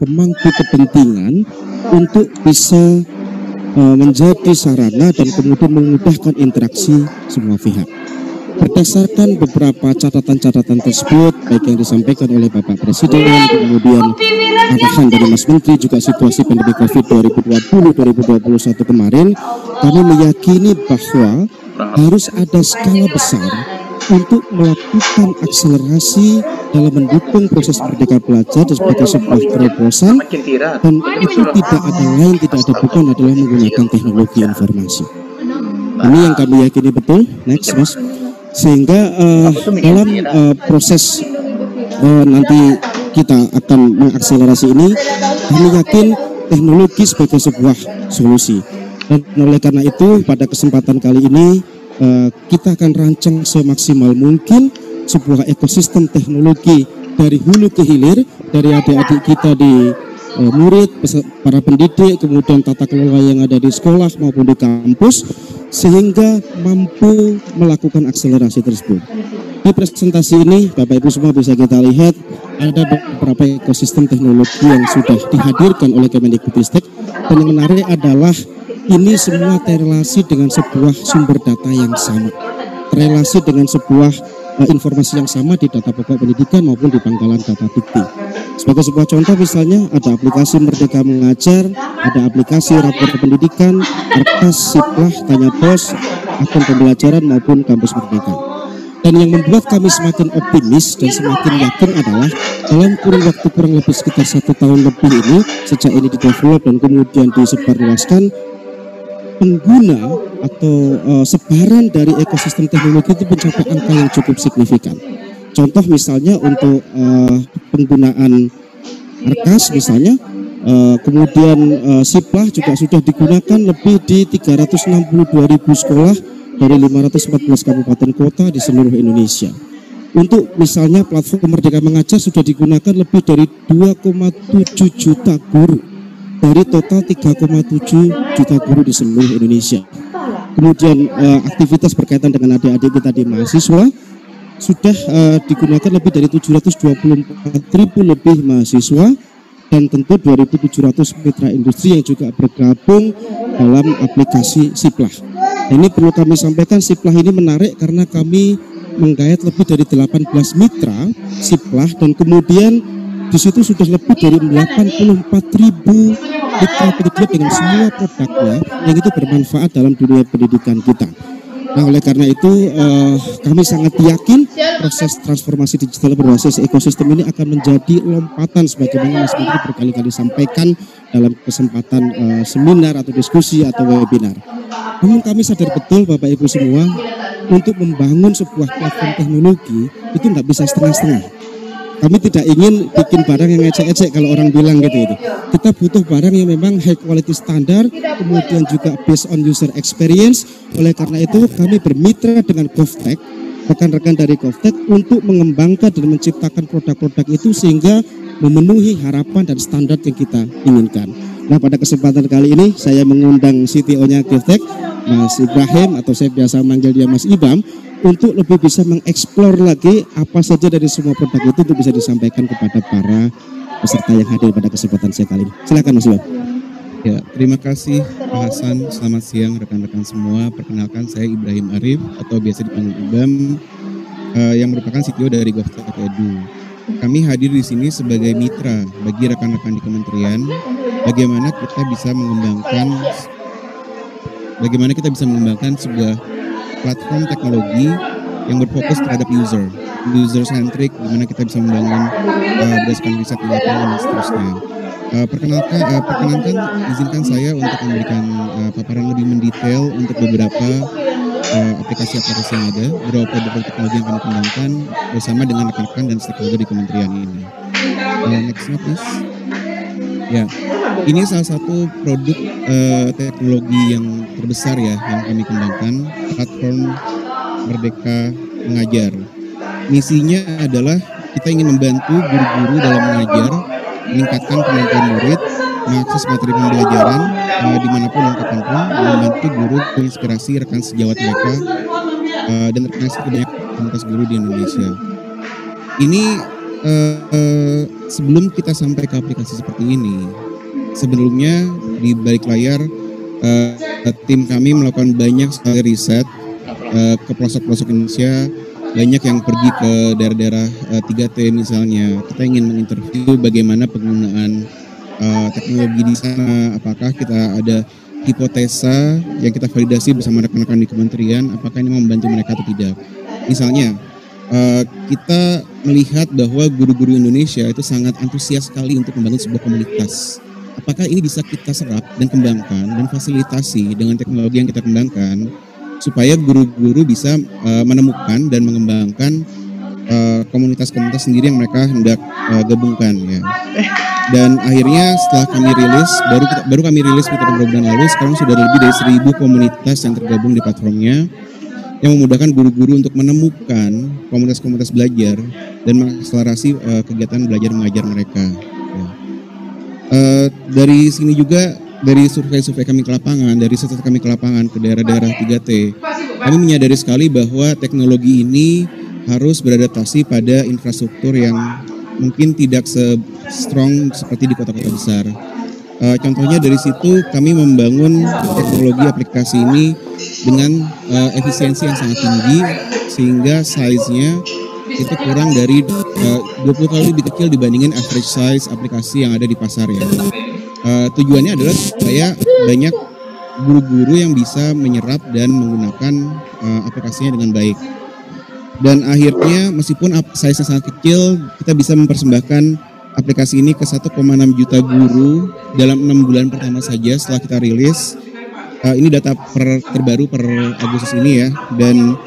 pemangku kepentingan untuk bisa menjadi sarana dan kemudian memudahkan interaksi semua pihak. Berdasarkan beberapa catatan-catatan tersebut, baik yang disampaikan oleh Bapak Presiden, kemudian arahan dari Mas Menteri, juga situasi pandemi COVID 2020-2021 kemarin, kami meyakini bahwa harus ada skala besar untuk melakukan akselerasi dalam mendukung proses Merdeka Belajar sebagai sebuah terobosan, dan itu tidak ada lain, tidak ada bukan adalah menggunakan teknologi informasi. Ini yang kami yakini betul. Next, Mas. Sehingga dalam proses nanti kita akan mengakselerasi ini, kami yakin teknologi sebagai sebuah solusi. Dan oleh karena itu pada kesempatan kali ini kita akan rancang semaksimal mungkin sebuah ekosistem teknologi dari hulu ke hilir, dari adik-adik kita di murid, para pendidik, kemudian tata kelola yang ada di sekolah maupun di kampus, sehingga mampu melakukan akselerasi tersebut. Di presentasi ini Bapak Ibu semua bisa kita lihat ada beberapa ekosistem teknologi yang sudah dihadirkan oleh Kemendikbudristek, dan yang menarik adalah ini semua terrelasi dengan sebuah sumber data yang sama, terrelasi dengan sebuah informasi yang sama di data pokok pendidikan maupun di pangkalan data dikti. Sebagai sebuah contoh misalnya ada aplikasi Merdeka Mengajar, ada aplikasi rapor pendidikan, Arkas, Siplah, Tanya Pos, akun pembelajaran maupun kampus Merdeka. Dan yang membuat kami semakin optimis dan semakin yakin adalah dalam kurun waktu kurang lebih sekitar 1 tahun lebih ini, sejak ini di-develop dan kemudian disebarluaskan, pengguna atau sebaran dari ekosistem teknologi itu mencapai angka yang cukup signifikan. Contoh misalnya untuk penggunaan Arkas misalnya, kemudian Siplah juga sudah digunakan lebih di 362.000 sekolah dari 514 kabupaten kota di seluruh Indonesia. Untuk misalnya platform Merdeka Mengajar sudah digunakan lebih dari 2,7 juta guru dari total 3,7 juta guru di seluruh Indonesia. Kemudian aktivitas berkaitan dengan adik-adik kita di mahasiswa sudah digunakan lebih dari 724.000 lebih mahasiswa, dan tentu 2.700 mitra industri yang juga bergabung dalam aplikasi Siplah. Ini perlu kami sampaikan, Siplah ini menarik karena kami menggait lebih dari 18 mitra Siplah, dan kemudian di situ sudah lebih dari 84.000 mitra pendidik dengan semua produknya yang itu bermanfaat dalam dunia pendidikan kita. Nah, oleh karena itu kami sangat yakin proses transformasi digital berbasis ekosistem ini akan menjadi lompatan sebagaimana Mas Menteri berkali-kali sampaikan dalam kesempatan seminar atau diskusi atau webinar. Namun kami sadar betul Bapak Ibu semua, untuk membangun sebuah platform teknologi itu nggak bisa setengah-setengah. Kami tidak ingin bikin barang yang ecek-ecek kalau orang bilang gitu. Kita butuh barang yang memang high quality standar, kemudian juga based on user experience. Oleh karena itu kami bermitra dengan GovTech, rekan-rekan dari GovTech, untuk mengembangkan dan menciptakan produk-produk itu sehingga memenuhi harapan dan standar yang kita inginkan. Nah, pada kesempatan kali ini saya mengundang CTO-nya GovTech, Mas Ibrahim, atau saya biasa manggil dia Mas Ibam, untuk lebih bisa mengeksplor lagi apa saja dari semua produk itu untuk bisa disampaikan kepada para peserta yang hadir pada kesempatan saya kali ini. Silakan Mas Ibam. Ya, terima kasih Pak Hasan. Selamat siang rekan-rekan semua. Perkenalkan, saya Ibrahim Arif atau biasa dipanggil Ibam, yang merupakan CTO dari GovTech Edu. Kami hadir di sini sebagai mitra bagi rekan-rekan di kementerian. Bagaimana kita bisa mengembangkan sebuah platform teknologi yang berfokus terhadap user centric, dimana kita bisa membangun berdasarkan riset di lapangan dan seterusnya. Perkenankan izinkan saya untuk memberikan paparan lebih mendetail untuk beberapa aplikasi-aplikasi yang ada, beberapa produk teknologi yang kami kembangkan bersama dengan rekan-rekan dan stakeholder di kementerian ini. Next slide please. Ya, ini salah satu produk teknologi yang terbesar ya yang kami kembangkan, platform Merdeka Mengajar. Misinya adalah kita ingin membantu guru-guru dalam mengajar, meningkatkan kemampuan murid, mengakses materi pembelajaran dimanapun dan kapanpun, membantu guru menginspirasi rekan sejawat mereka dan terkoneksi ke banyak komunitas guru di Indonesia. Ini sebelum kita sampai ke aplikasi seperti ini, sebelumnya di balik layar tim kami melakukan banyak sekali riset ke pelosok-pelosok Indonesia, banyak yang pergi ke daerah-daerah 3T misalnya. Kita ingin menginterview bagaimana penggunaan teknologi di sana, apakah kita ada hipotesa yang kita validasi bersama rekan-rekan di kementerian, apakah ini membantu mereka atau tidak. Misalnya, kita melihat bahwa guru-guru Indonesia itu sangat antusias sekali untuk membangun sebuah komunitas. Apakah ini bisa kita serap dan kembangkan dan fasilitasi dengan teknologi yang kita kembangkan supaya guru-guru bisa menemukan dan mengembangkan komunitas-komunitas sendiri yang mereka hendak gabungkan ya. Dan akhirnya setelah kami rilis, baru kami rilis beberapa bulan lalu, sekarang sudah lebih dari 1.000 komunitas yang tergabung di platformnya, yang memudahkan guru-guru untuk menemukan komunitas-komunitas belajar dan mengakselerasi kegiatan belajar mengajar mereka. Ya. Dari sini juga, dari survei-survei kami ke lapangan, dari riset kami ke lapangan ke daerah-daerah 3T, kami menyadari sekali bahwa teknologi ini harus beradaptasi pada infrastruktur yang mungkin tidak se-strong seperti di kota-kota besar. Contohnya dari situ kami membangun teknologi aplikasi ini dengan efisiensi yang sangat tinggi sehingga size-nya itu kurang dari 20 kali lebih kecil dibandingin average size aplikasi yang ada di pasar ya. Tujuannya adalah supaya banyak guru-guru yang bisa menyerap dan menggunakan aplikasinya dengan baik. Dan akhirnya meskipun size-nya sangat kecil, kita bisa mempersembahkan aplikasi ini ke 1,6 juta guru dalam 6 bulan pertama saja setelah kita rilis. Ini data terbaru per Agustus ini ya, dan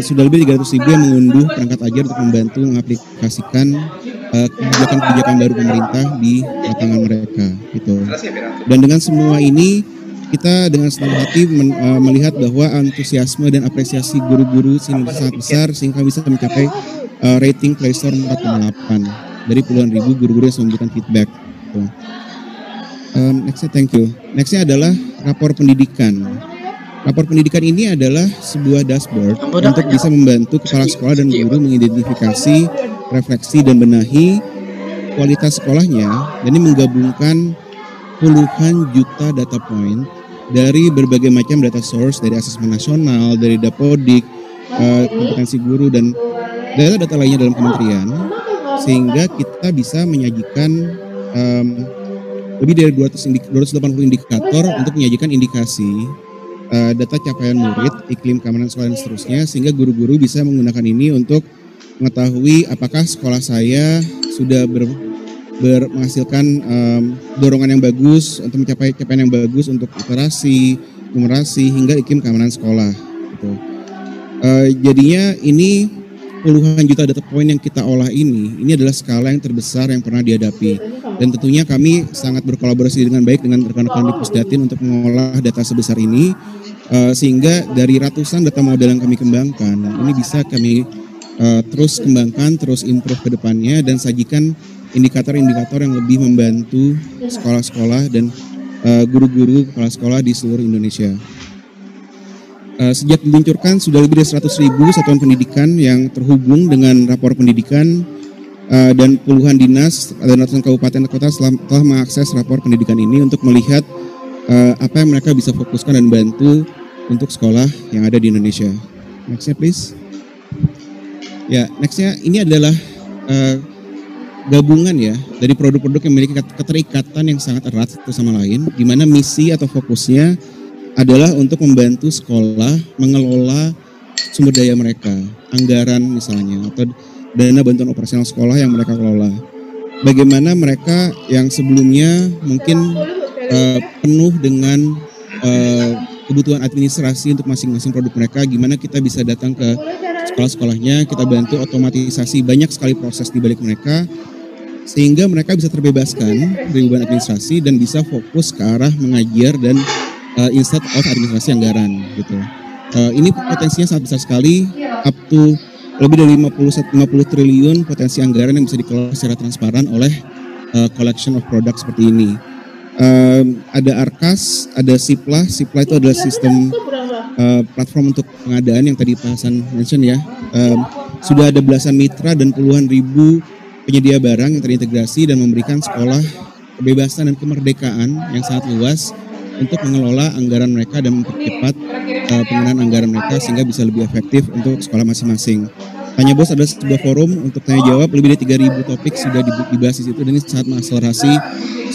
sudah lebih 300.000 yang mengunduh perangkat ajar untuk membantu mengaplikasikan kebijakan-kebijakan baru pemerintah di lapangan mereka gitu. Dan dengan semua ini kita dengan senang hati melihat bahwa antusiasme dan apresiasi guru-guru sini sangat besar sehingga bisa mencapai rating Play Store 4,8 dari puluhan ribu guru-guru yang memberikan feedback. Nextnya, thank you. Nextnya adalah rapor pendidikan. Rapor pendidikan ini adalah sebuah dashboard untuk bisa membantu kepala sekolah dan guru mengidentifikasi, refleksi dan benahi kualitas sekolahnya, dan ini menggabungkan puluhan juta data point dari berbagai macam data source, dari asesmen nasional, dari Dapodik, kompetensi guru, dan data-data lainnya dalam kementerian, sehingga kita bisa menyajikan lebih dari 280 indikator untuk menyajikan indikasi data capaian murid, iklim keamanan sekolah dan seterusnya, sehingga guru-guru bisa menggunakan ini untuk mengetahui apakah sekolah saya sudah menghasilkan dorongan yang bagus untuk mencapai capaian yang bagus untuk literasi, numerasi, hingga iklim keamanan sekolah. Gitu. Jadinya ini puluhan juta data point yang kita olah ini adalah skala yang terbesar yang pernah dihadapi. Dan tentunya kami sangat berkolaborasi dengan baik dengan rekan-rekan di Pusdatin untuk mengolah data sebesar ini, sehingga dari ratusan data model yang kami kembangkan, ini bisa kami terus kembangkan, terus improve ke depannya, dan sajikan indikator-indikator yang lebih membantu sekolah-sekolah dan guru-guru kepala sekolah di seluruh Indonesia. Sejak diluncurkan sudah lebih dari 100.000 satuan pendidikan yang terhubung dengan rapor pendidikan, dan puluhan dinas dan ratusan kabupaten dan kota telah mengakses rapor pendidikan ini untuk melihat apa yang mereka bisa fokuskan dan bantu untuk sekolah yang ada di Indonesia. Nextnya please. Ya, nextnya ini adalah gabungan ya dari produk-produk yang memiliki keterikatan yang sangat erat satu sama lain, di mana misi atau fokusnya adalah untuk membantu sekolah mengelola sumber daya mereka, anggaran misalnya, atau dana bantuan operasional sekolah yang mereka kelola. Bagaimana mereka yang sebelumnya mungkin penuh dengan kebutuhan administrasi untuk masing-masing produk mereka, gimana kita bisa datang ke sekolah-sekolahnya, kita bantu otomatisasi banyak sekali proses di balik mereka, sehingga mereka bisa terbebaskan dari beban administrasi dan bisa fokus ke arah mengajar dan instead of administrasi anggaran gitu. Ini potensinya sangat besar sekali, up to lebih dari 50 triliun potensi anggaran yang bisa dikelola secara transparan oleh collection of product seperti ini. Ada Arkas, ada Sipla. Sipla itu adalah sistem platform untuk pengadaan yang tadi Pak Hasan mention ya. Sudah ada belasan mitra dan puluhan ribu penyedia barang yang terintegrasi dan memberikan sekolah kebebasan dan kemerdekaan yang sangat luas untuk mengelola anggaran mereka dan mempercepat penggunaan anggaran mereka sehingga bisa lebih efektif untuk sekolah masing-masing. Tanya Bos adalah sebuah forum untuk tanya jawab, lebih dari 3.000 topik sudah dibahas di situ, dan ini sangat mengakselerasi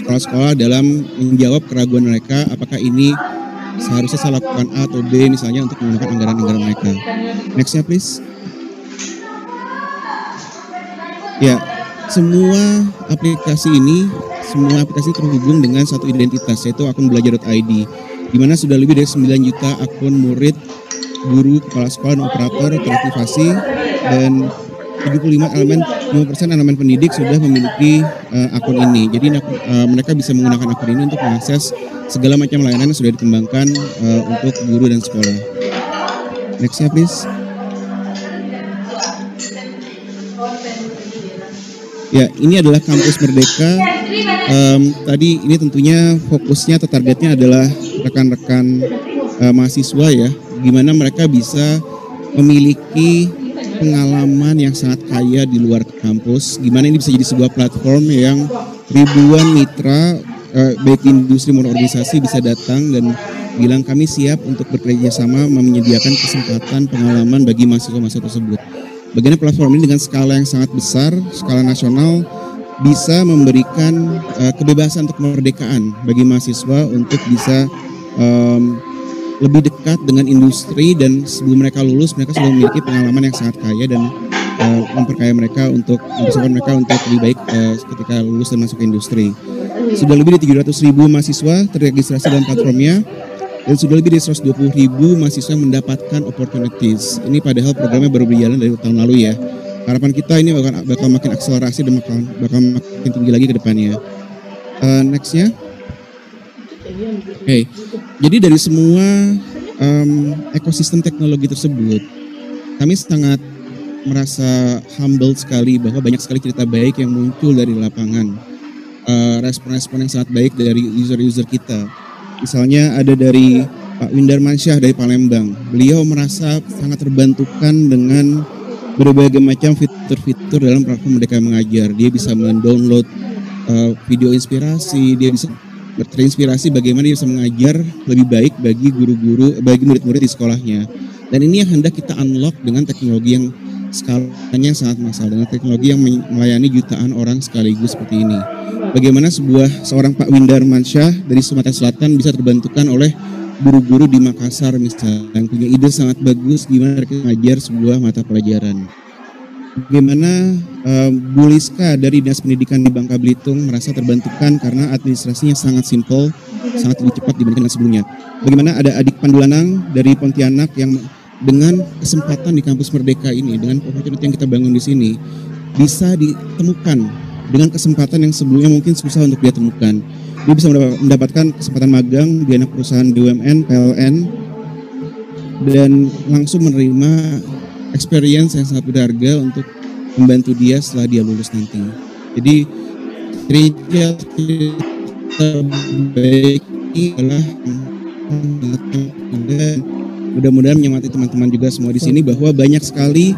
sekolah-sekolah dalam menjawab keraguan mereka apakah ini seharusnya saya lakukan A atau B misalnya untuk menggunakan anggaran-anggaran mereka. Nextnya please. Ya, semua aplikasi terhubung dengan satu identitas, yaitu akun belajar.id, di mana sudah lebih dari 9 juta akun murid, guru, kepala sekolah, dan operator teraktivasi, dan 5% elemen pendidik sudah memiliki akun ini. Jadi mereka bisa menggunakan akun ini untuk mengakses segala macam layanan yang sudah dikembangkan untuk guru dan sekolah. Nextnya please. Ya, ini adalah Kampus Merdeka. Tadi ini tentunya fokusnya atau targetnya adalah rekan-rekan mahasiswa ya, gimana mereka bisa memiliki pengalaman yang sangat kaya di luar kampus, gimana ini bisa jadi sebuah platform yang ribuan mitra baik industri maupun organisasi bisa datang dan bilang kami siap untuk bekerja sama menyediakan kesempatan pengalaman bagi mahasiswa-mahasiswa tersebut. Bagaimana platform ini dengan skala yang sangat besar, skala nasional, bisa memberikan kebebasan untuk kemerdekaan bagi mahasiswa untuk bisa lebih dekat dengan industri, dan sebelum mereka lulus mereka sudah memiliki pengalaman yang sangat kaya dan memperkaya mereka untuk mempersiapkan mereka untuk lebih baik ketika lulus dan masuk ke industri. Sudah lebih dari 700.000 mahasiswa terregistrasi dalam platformnya, dan sudah lebih dari 120.000 mahasiswa mendapatkan opportunities. Ini padahal programnya baru berjalan dari tahun lalu ya. Harapan kita ini bakal makin akselerasi dan bakal makin tinggi lagi ke depannya. Nextnya. Oke, jadi dari semua ekosistem teknologi tersebut, kami sangat merasa humble sekali bahwa banyak sekali cerita baik yang muncul dari lapangan. Respon-respon yang sangat baik dari user-user kita. Misalnya ada dari Pak Windar Mansyah dari Palembang. Beliau merasa sangat terbantukan dengan berbagai macam fitur-fitur dalam platform Merdeka Mengajar. Dia bisa mendownload video inspirasi, dia bisa terinspirasi bagaimana dia bisa mengajar lebih baik bagi guru-guru, bagi murid-murid di sekolahnya. Dan ini yang hendak kita unlock dengan teknologi yang skalanya sangat massal, dengan teknologi yang melayani jutaan orang sekaligus seperti ini. Bagaimana seorang Pak Windar Mansyah dari Sumatera Selatan bisa terbantukan oleh guru-guru di Makassar misalnya, yang punya ide sangat bagus gimana mereka mengajar sebuah mata pelajaran. Bagaimana Bu Liska dari Dinas Pendidikan di Bangka Belitung merasa terbantukan karena administrasinya sangat simpel, sangat lebih cepat dibandingkan sebelumnya. Bagaimana ada Adik Pandulanang dari Pontianak yang dengan kesempatan di Kampus Merdeka ini, dengan opportunity yang kita bangun di sini, bisa ditemukan dengan kesempatan yang sebelumnya mungkin susah untuk dia temukan. Dia bisa mendapatkan kesempatan magang di anak perusahaan BUMN, PLN, dan langsung menerima experience yang sangat berharga untuk membantu dia setelah dia lulus nanti. Jadi kerja terbaik ini adalah mudah-mudahan menyemangati teman-teman juga semua di sini bahwa banyak sekali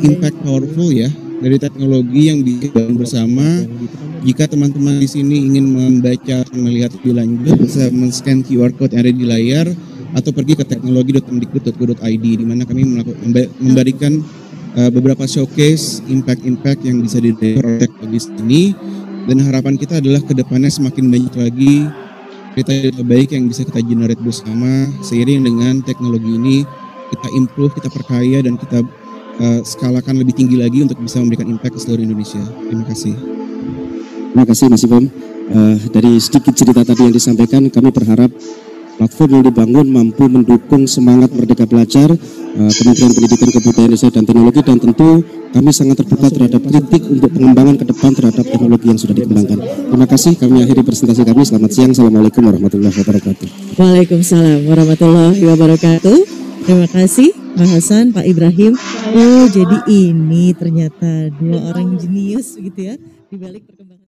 impact powerful ya dari teknologi yang dibangun bersama. Jika teman-teman di sini ingin membaca, melihat lebih lanjut, bisa men-scan QR code yang ada di layar atau pergi ke teknologi.kemdikbud.go.id di mana kami memberikan beberapa showcase impact-impact yang bisa dideliver oleh teknologi ini, dan harapan kita adalah kedepannya semakin banyak lagi cerita baik yang bisa kita generate bersama. Seiring dengan teknologi ini kita improve, kita perkaya, dan kita skalakan lebih tinggi lagi untuk bisa memberikan impact ke seluruh Indonesia. Terima kasih. Terima kasih Mas Ipom. Dari sedikit cerita tadi yang disampaikan, kami berharap platform yang dibangun mampu mendukung semangat Merdeka Belajar, Kementerian Pendidikan, Kebudayaan, Riset, dan Teknologi, dan tentu kami sangat terbuka terhadap kritik untuk pengembangan ke depan terhadap teknologi yang sudah dikembangkan. Terima kasih, kami akhiri presentasi kami. Selamat siang, Assalamualaikum warahmatullahi wabarakatuh. Waalaikumsalam warahmatullahi wabarakatuh. Terima kasih Pak Hasan, Pak Ibrahim. Oh, jadi ini ternyata dua orang jenius gitu ya di balik perkembangan